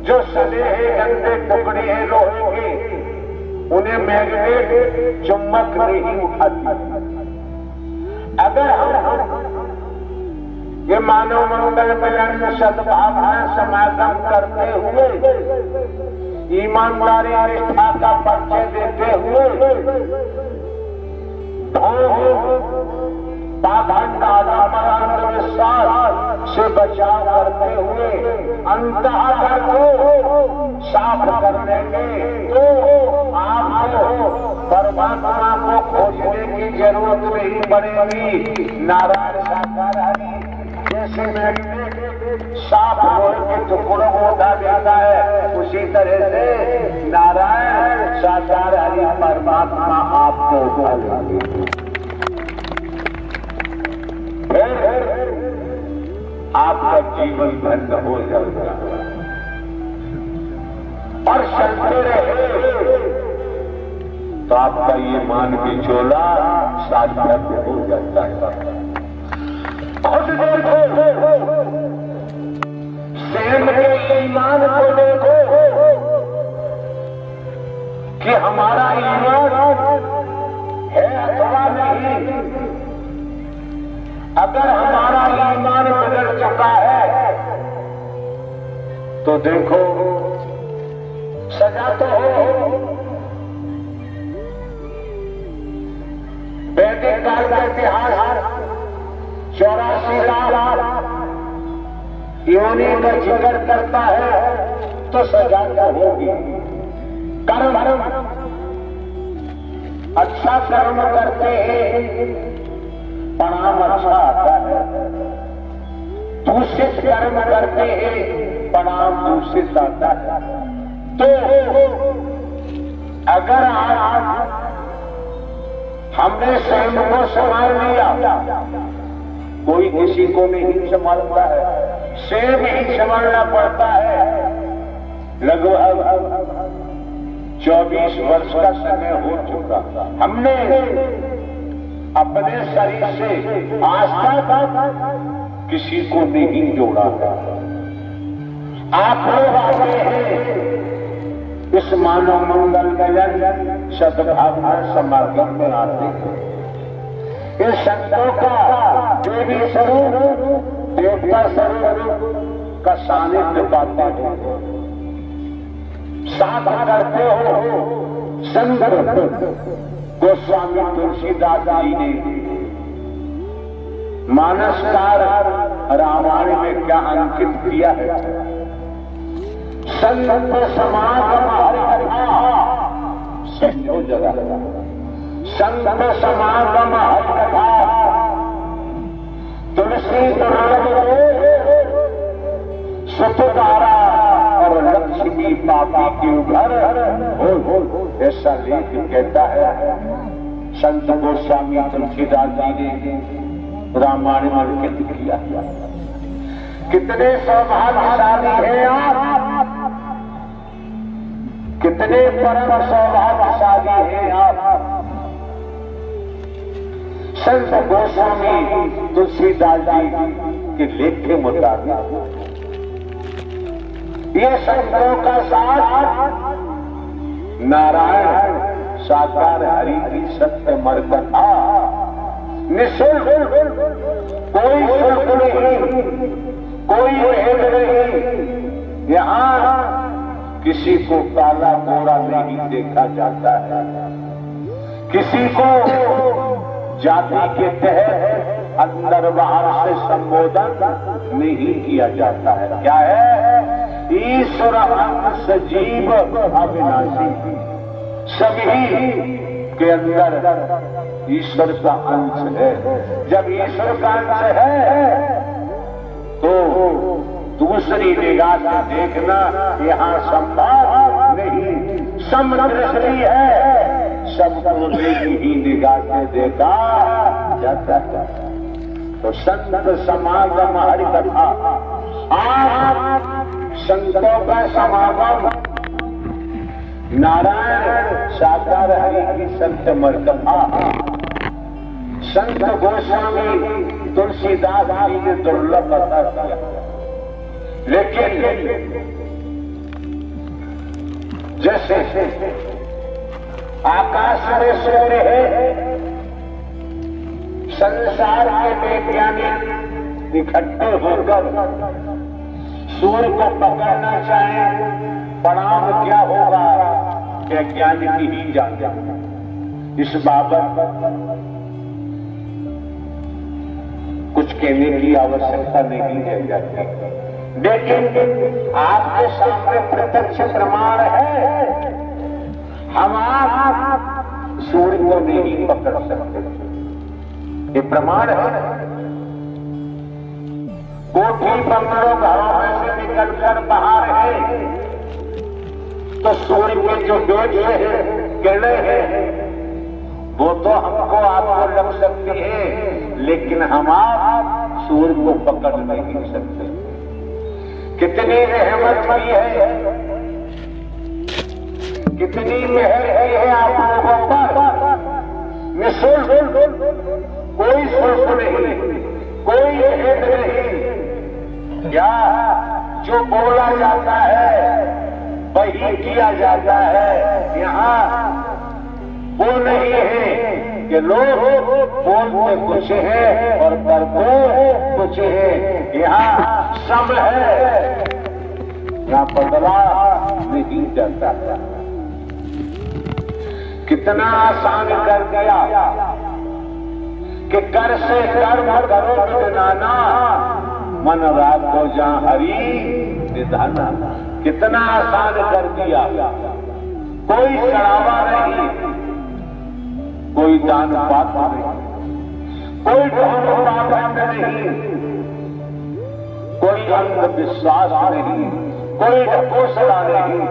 जो सने हैं गंदे टुकड़े हैं लोहे के, उन्हें मैग्नेट चुम्बक नहीं उठाती। अगर हम ये मानव मंगल मिलन सद्भावना समागम करते हुए, ईमानदारी निष्ठा का परिचय देते हुए, पाखंड आत्मराम विश्वास से बचाव करते हुए अंतःकरण को साफ कर देंगे, तो आपको परमात्मा को खोजने की जरूरत नहीं पड़ेगी। नारायण साकार जैसे मैग्नेट साफ लोहे के टुकड़ों को उठा देता है, उसी तरह से नारायण साकार हरि परमात्मा आपको उठा लेंगे। आपका जीवन धन्य हो जाएगा और चलते रहे तो आपका ये मान के चोला सार्थक हो जाता है। खुद देखो, सेम के ईमान को देखो कि हमारा ईमान है अथवा नहीं। अगर हमारा ईमान बिगड़ चुका है तो देखो सजा तो हो। वैदिक काल का इतिहास 84 लाख योनि का जिक्र करता है, तो सजा तो होगी। कर्म अच्छा कर्म करते हैं, परिणाम अच्छा आता है। दूषित कर्म करते हैं, परिणाम दूषित आता है। तो अगर आज हमने स्वयं को संभाल लिया, कोई किसी को नहीं संभालता है, स्वयं ही संभालना पड़ता है। लगभग 24 वर्ष का समय हो चुका, हमने अपने शरीर से आज तक किसी को नहीं जोड़ा है। आप लोग आते हैं इस मानव मंगल मिलन सद्भावना समागम में आते हैं। इस संतों का देवी स्वरूप देवता स्वरूप का सानिध्य पाते हो, साथ करते हो। संत गोस्वामी तुलसीदास जी ने मानसकार रामायण में क्या अंकित किया है? संत समागम हरिकथा सो जगह, संत समागम हरिकथा तुलसी सुतधारा और लक्ष्मी पापी के घर हो, ऐसा लेख कहता है संत गोस्वामी तुलसीदास जी ने रामायण में अंकित किया। कितने सौभाग्यशाली हैं आप, कितने परम सौभाग्यशाली हैं आप। संत गोस्वामी तुलसीदास जी के लेख के मुताबिक ये संतों का साथ नारायण साकार हरि की सत्य मर्कथा निःशुल्क, कोई शुल्क नहीं, कोई भेद नहीं। यहाँ किसी को काला गोरा नहीं देखा जाता है, किसी को जाति के तहत अंदर बाहर से संबोधन नहीं किया जाता है। क्या है? ईश्वर अंश जीव अविनाशी, सभी के अंदर ईश्वर का अंश है। जब ईश्वर का अंश है तो दूसरी निगाह से देखना यहाँ संभव नहीं। समदृष्टि है, सबको ही निगाह से देखा जाता है। तो संत समागम हरिकथा, आप संतों का समागम नारायण साकार हरि की संत मर्कथा संत गोस्वामी तुलसीदास जी ने दुर्लभ बता दिया। लेकिन जैसे आकाश में सूर्य है, संसार के वैज्ञानिक इकट्ठे होकर सूर्य को पकड़ना चाहे, परिणाम क्या होगा वैज्ञानिक ही जानते। इस बाबत कुछ कहने की आवश्यकता नहीं है जाती, लेकिन आपके सामने प्रत्यक्ष प्रमाण है। हम आप सूर्य को नहीं पकड़ सकते, ये प्रमाण है। कोठी बंगलों घरों में से निकलकर बाहर है तो सूर्य के जो बेज है, किरणें हैं, वो तो हमको आपको लग सकती है, लेकिन हम आप सूर्य को पकड़ नहीं सकते। कितनी रहमत की है, कितनी मेहर की है आप लोगों पर। निःशुल्क, कोई शुल्क नहीं, कोई भेद नहीं। क्या जो बोला जाता है वही किया जाता है। यहाँ वो नहीं है कि लोग बोलते कुछ है और करते कुछ है। यहाँ सब है, यहाँ बदला नहीं जाता। कितना आसान कर दिया कि कर से कर्म करो विधाना, मन राखो जहाँ हरि निधाना। कितना आसान कर दिया। कोई चढ़ावा नहीं, कोई दान पात्र नहीं, कोई ढोल पाखंड नहीं, कोई अंधविश्वास नहीं, कोई ढकोसला नहीं।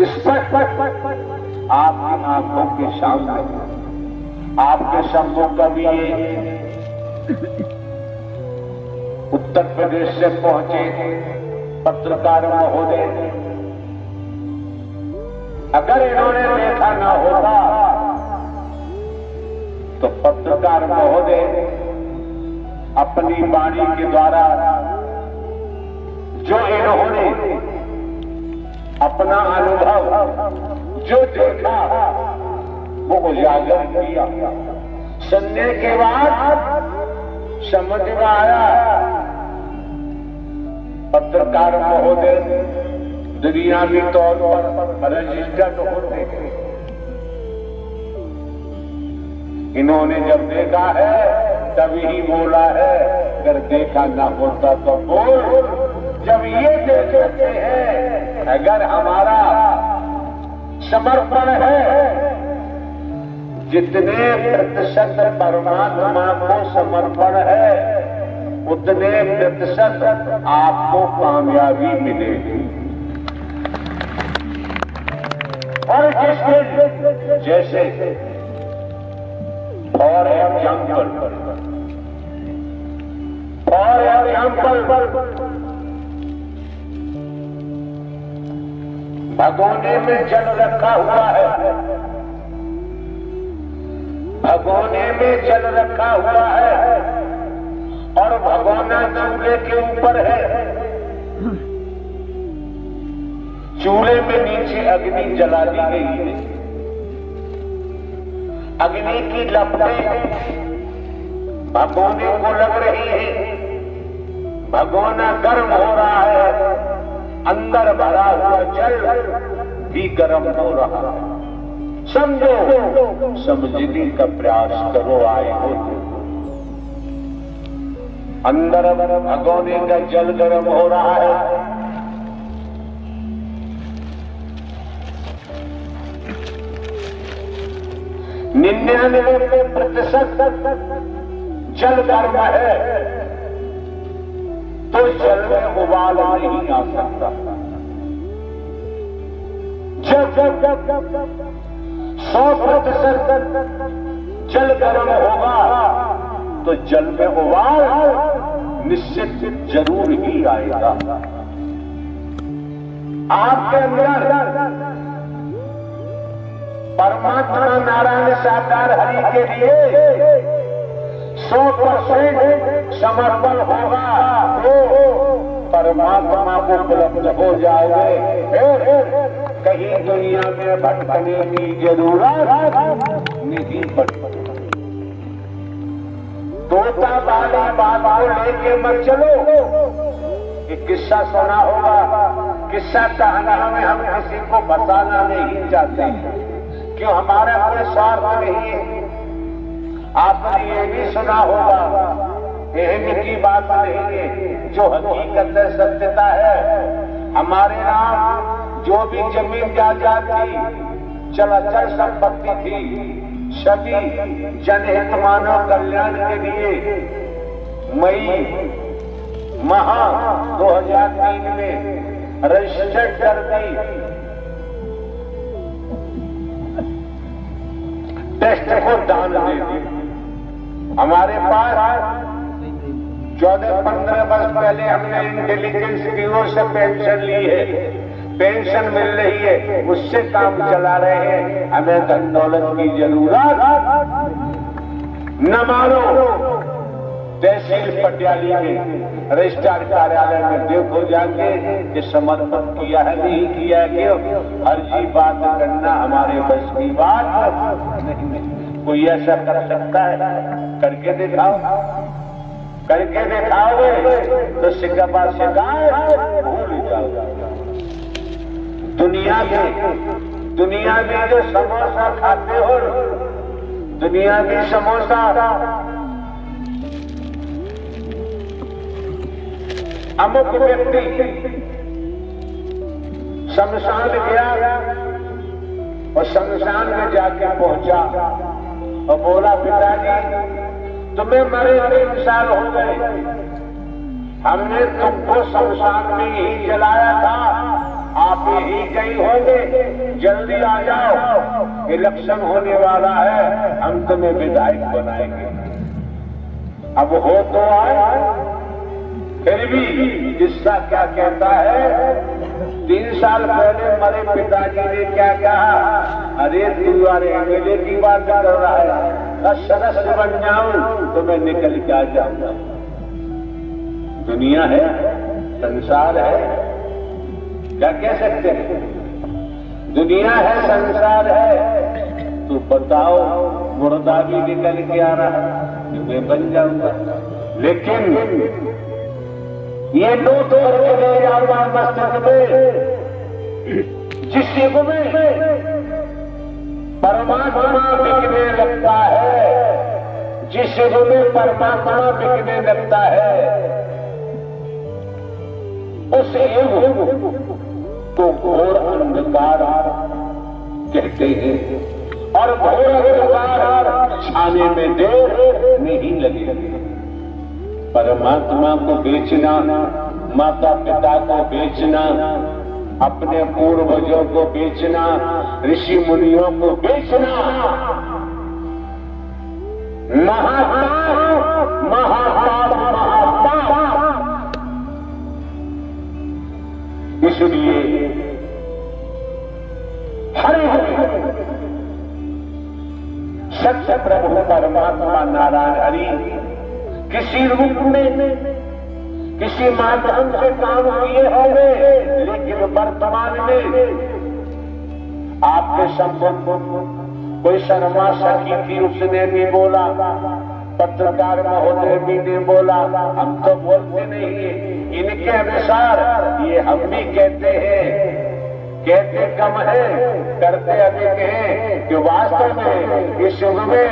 स्पष्ट आपकी आंखों के सामने आपके शब्दों का भी उत्तर प्रदेश से पहुंचे पत्रकार महोदय, अगर इन्होंने देखा न होता तो पत्रकार महोदय अपनी वाणी के द्वारा जो इन्होंने अपना अनुभव जो देखा वो उजागर किया। सुनने के बाद समझ में आया पत्रकार महोदय दुनियावी तौर पर रजिस्टर्ड होते हैं। इन्होंने जब देखा है तभी ही बोला है, अगर देखा ना होता तो बोल। जब ये देखते हैं, अगर हमारा समर्पण है, जितने प्रतिशत परमात्मा को समर्पण है उतने प्रतिशत आपको कामयाबी मिलेगी। और जिसके जैसे फॉर एग्जाम्पल भगोने में जल रखा हुआ है, भगोने में जल रखा हुआ है और भगोना चूल्हे के ऊपर है। चूल्हे में नीचे अग्नि जला दी गई है। अग्नि की लपटें भगोने को लग रही है। भगोना गर्म हो रहा है, अंदर भरा हुआ जल भी गर्म हो रहा है। समझो, समझने का प्रयास करो। आए हो अंदर भगोने का जल गर्म हो रहा है। 99% जल गर्म है तो जल में उबाल नहीं आ सकता। जब 100% जल गर्म होगा तो जल में उबाल निश्चित जरूर ही आएगा। आपके अंदर परमात्मा नारायण साकार हरि के लिए 100% समर्पण होगा तो परमात्मा को उपलब्ध हो जाओगे, फिर कहीं दुनिया में भटकने की जरूरत नहीं पड़ती। तोता वाली बात को लेके मत चलो। एक किस्सा सुना होगा, किस्सा कहानी में हम किसी को बताना नहीं चाहते, क्यों हमारा कोई स्वार्थ नहीं है। आपने ये भी सुना होगा, अहम की बात नहीं है, जो हकीकत है, सत्यता है। हमारे नाम जो भी जमीन जायदाद थी, चलाचल संपत्ति थी, सभी जनहित मानव कल्याण के लिए मई माह 2003 में रजिस्टर्ड कर दी। टेस्ट को दान दे दी। हमारे पास 14-15 वर्ष पहले हमने इंटेलिजेंस ब्यूरो से पेंशन ली है, पेंशन मिल रही है, उससे काम चला रहे हैं। हमें धन दौलत की जरूरत न मानो। तहसील पटियाली में रजिस्ट्रार कार्यालय में देखो जाके कि समर्पण किया है नहीं किया है, क्यों हर बात करना हमारे बस की बात नहीं। कोई ऐसा कर सकता है? करके दिखाओ। करके दिखाओगे तो सिक्का शिकायत भूल जाओगे। दुनिया में जो समोसा खाते हो, दुनिया में समोसा अमुक व्यक्ति शमशान गया और शमशान में जाके पहुंचा और बोला, पिताजी तुम्हें मरे 3 साल हो गए, हमने तुमको शमशान में ही जलाया था, आप यही गई होंगे, जल्दी आ जाओ, इलेक्शन होने वाला है, हम तुम्हें विधायक बनाएंगे। अब हो तो आए, फिर भी किस्सा क्या कहता है, 3 साल पहले मरे पिताजी ने क्या कहा, अरे तू अरे मेले की बात कर रहा है, सदस्य बन जाऊं तो मैं निकल के आ जाऊंगा। दुनिया है, संसार है, क्या कह सकते हैं? दुनिया है, संसार है, तो बताओ मुर्दा भी निकल के आ रहा है, मैं बन जाऊंगा। लेकिन ये नोट करके ले जाऊंगा मस्तक में, जिस युग में परमात्मा बिकने लगता है, जिस युग में परमात्मा बिकने लगता है, उस युग को घोर अंधकार कहते हैं। और घोर अंधकार छाने में देर नहीं लगेगी। परमात्मा को बेचना, माता पिता को बेचना, अपने पूर्वजों को बेचना, ऋषि मुनियों को बेचना महापाप, महापाप, महापाप। इसलिए हरे सत्य प्रभु परमात्मा नारायण हरि किसी रूप में, किसी माध्यम से काम किए होंगे, लेकिन वर्तमान में आपके संबंध कोई शर्मा सखी थी, उसने भी बोला, पत्रकार महोदय भी ने बोला, हम तो बोलते नहीं है, इनके अनुसार ये हम भी कहते हैं, कहते कम है, करते अधिक हैं, कि वास्तव में इस युग में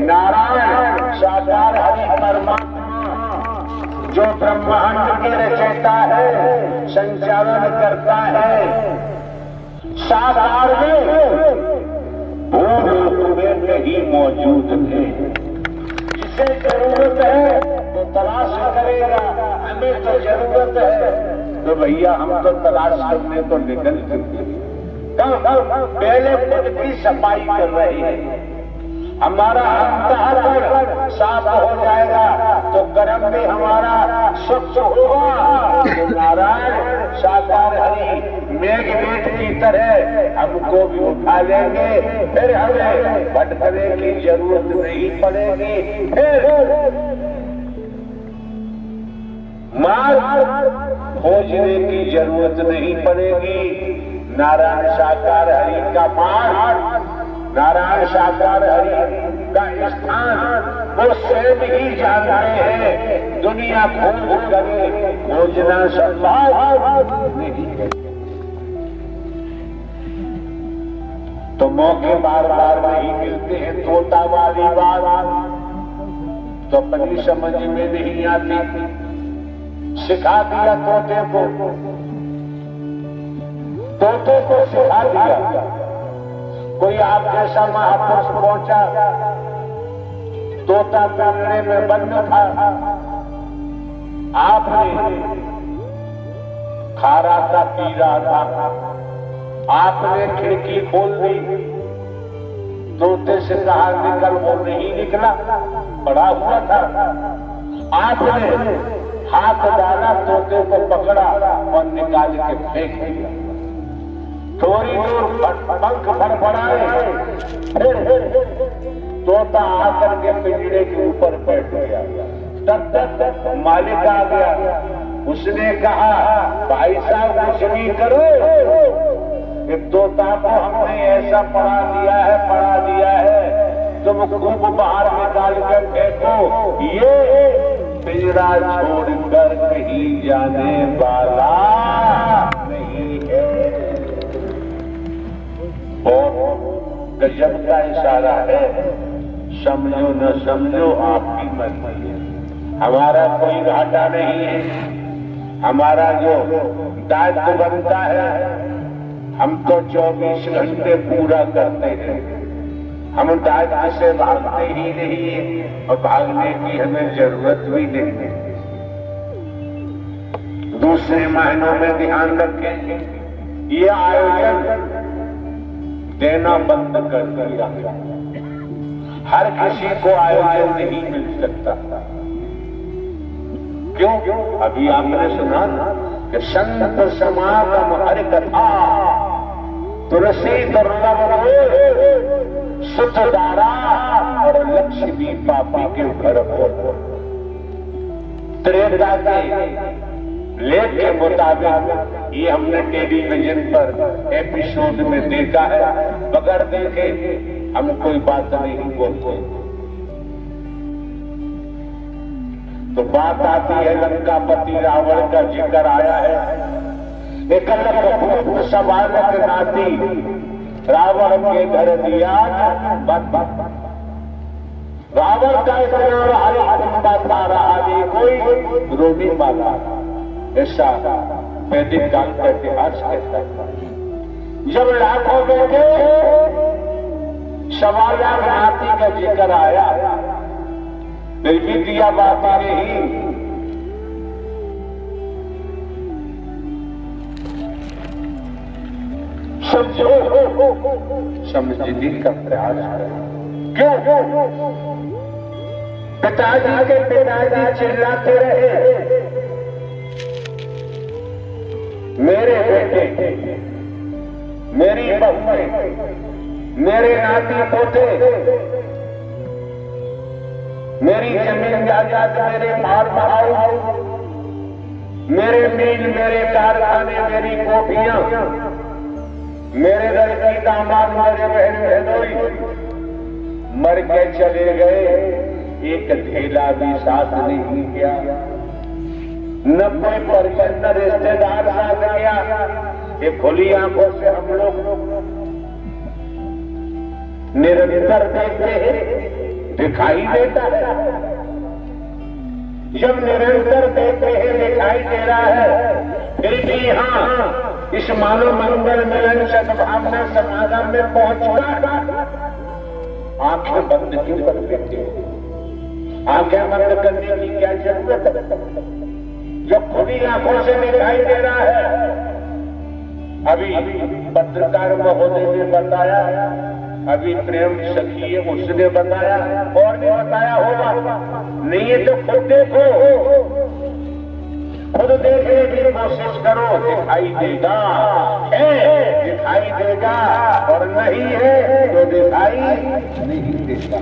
नारायण साकार हरि परमात्मा जो ब्रह्मांड के रचयिता है, संचालन करता है, साकार में भूलोक में नहीं मौजूद है। जिसे जरूरत है तो तलाश करेगा, हमें तो जरूरत है तो भैया हम तो तलाश करने तो निकल सकते हैं। पहले खुद की सफाई कर रही है, हमारा अंतःकरण साफ हो जाएगा तो कर्म भी हमारा स्वच्छ होगा। नारायण साकार हरि मेघ की तरह हमको भी उठा लेंगे, फिर हमें भटकने की जरूरत नहीं पड़ेगी। फिर मार्ग खोजने की जरूरत नहीं पड़ेगी। नारायण साकार हरि का पाठ, नारायण साकार हरि का स्थान वो स्वयं ही जानते हैं। दुनिया खोज करे, खोजना संभव नहीं है। तो मौके बार बार नहीं मिलते हैं। तोता वाली बात तो अपनी समझ में नहीं आती। सिखा दिया तोते को सिखा दिया। कोई आप जैसा महापुरुष पहुंचा, तोता करने में बंद था, आपने खा रहा था, पी रहा था, आपने खिड़की खोल दी, तोते से कहा निकल, वो नहीं निकला, पड़ा हुआ था। आपने हाथ डाला, तोते को पकड़ा और निकाल के फेंक दिया। थोड़ी दूर पंख फड़फड़ाए, फिर तोता आकर के पिंजरे के ऊपर बैठ गया। तब तक मालिक आ गया। उसने कहा भाई साहब कुछ नहीं करो, तोता को हमने ऐसा पढ़ा दिया है, तुम खूब बाहर निकाल कर फेंको, ये पिंजरा छोड़कर कहीं जाने वाला नहीं है। और गजब का इशारा है, समझो न समझो आपकी मर्जी है। हमारा कोई घाटा नहीं है। हमारा जो दायित्व बनता है, हम तो 24 घंटे पूरा करते हैं। हम दायित्व से भागते ही नहीं है और भागने की हमें जरूरत भी नहीं है। दूसरे महीनों में ध्यान रखें, ये आयोजन देना बंद कर दिया। हर किसी को आयोजन नहीं मिल सकता। क्यों? अभी आपने सुना कि संत समागम हरि कथा, तुलसी दुर्लभ सुत दारा और लक्ष्मी पापी के घर हो। त्रेता के लेख के मुताबिक ये हमने टेलीविजन पर एपिसोड में देखा है। बगैर देखे हम कोई बात नहीं बोलते। तो बात आती है लंकापति रावण का जिक्र आया है। एक सबालक नाती रावण के घर दिया। रावण का एक हरिकुंडा था, आगे कोई रोने वाला, ऐसा वैदिक काल का इतिहास कहता है। जब लाखों में के सबालक नाती का जिक्र आया, फिर भी दिया बात नहीं। समझने का प्रयास क्यों? पिताजी चिल्लाते रहे, मेरे बेटे, मेरी बहू, मेरे नाती पोते, मेरी जमीन जायदाद, मेरे माल महाऊ, मेरे मील, मेरे कारखाने, मेरी कोठियां, मेरे लड़की दामाद, मेरे बहन बहनोई मर के चले गए। एक ढेला भी साथ नहीं किया, 90% रिश्तेदार साथ गया। ये खुली आंखों से हम लोग निरंतर देखते हैं, दिखाई देता है। जब निरंतर देखते हैं दिखाई दे रहा है, फिर भी यहाँ इस मानव मंगल मिलन सद्भावना समागम में पहुंचकर आंखें बंद क्यों कर लेते हो? आंखें बंद करने की क्या जरूरत है? जब खुली आंखों से दिखाई दे रहा है। अभी पत्रकार महोदय ने बताया, अभी प्रेम सखी है उसने बताया, और ने बताया होगा। नहीं है तो खुद देखो, खुद देखने की कोशिश करो, दिखाई देगा, है दिखाई देगा, और नहीं है तो दिखाई नहीं देगा।